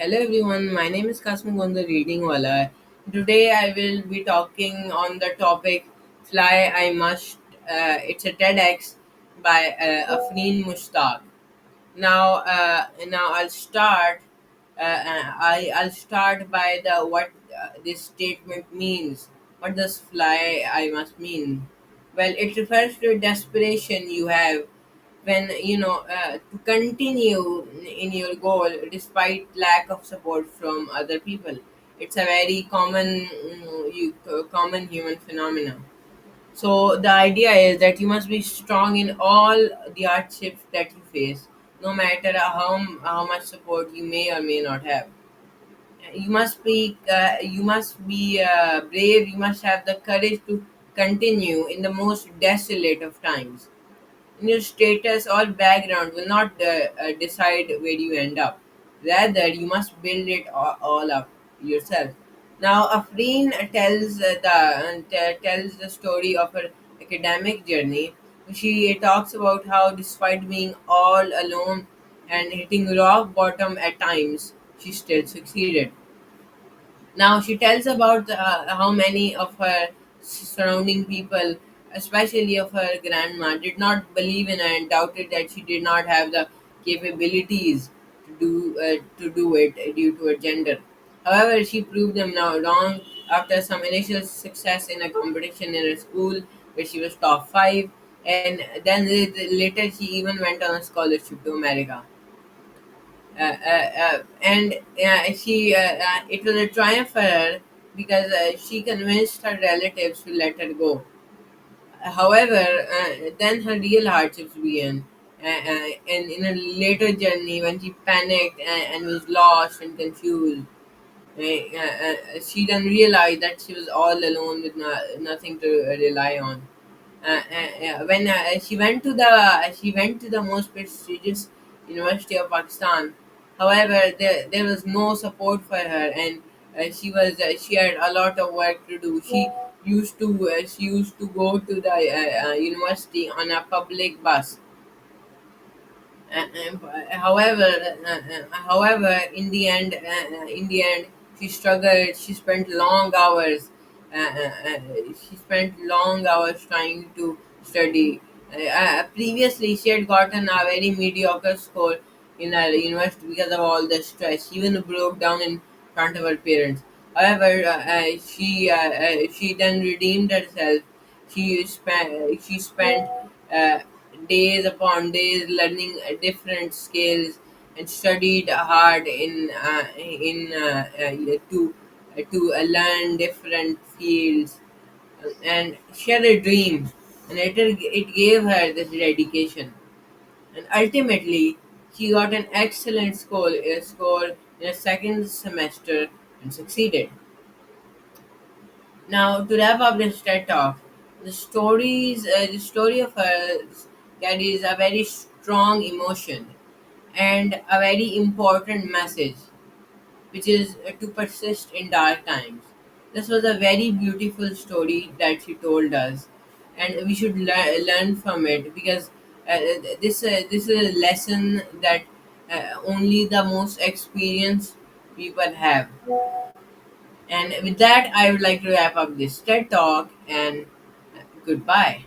Hello everyone, my name is Kasmu Gonda Reading Wala. Today I will be talking on the topic Fly I Must. It's a TEDx by Afreen Mushtaq. Now I'll start. I'll start by the what this statement means. What does fly I must mean? Well, it refers to desperation you have when to continue in your goal despite lack of support from other people. It's a very common human phenomenon. So the idea is that you must be strong in all the hardships that you face, no matter how much support you may or may not have. You must be brave. You must have the courage to continue in the most desolate of times. Your status or background will not decide where you end up. Rather, you must build it all up yourself. Now, Afreen tells the story of her academic journey. She talks about how, despite being all alone and hitting rock bottom at times, she still succeeded. Now she tells about how many of her surrounding people, especially of her grandma, did not believe in her and doubted that she did not have the capabilities to do it due to her gender. However, she proved them now wrong after some initial success in a competition in her school where she was top five, and then later she even went on a scholarship to America. And she it was a triumph for her because she convinced her relatives to let her go. However, then her real hardships began. And in her later journey, when she panicked and was lost and confused, she then realized that she was all alone with nothing to rely on. When she went to the most prestigious University of Pakistan. However, there was no support for her, and she had a lot of work to do. She used to go to the university on a public bus. However, in the end, she struggled. She spent long hours trying to study. Previously, she had gotten a very mediocre score in her university because of all the stress. She even broke down in front of her parents. However, she then redeemed herself. She spent uh, days upon days learning different skills and studied hard to learn different fields. And she had a dream, and it gave her this dedication, and ultimately she got an excellent score in a second semester and succeeded. Now, to wrap up this TED talk, the story of hers carries a very strong emotion and a very important message, which is to persist in dark times. This was a very beautiful story that she told us, and we should learn from it because this is a lesson that only the most experienced people have. And with that, I would like to wrap up this TED talk and goodbye.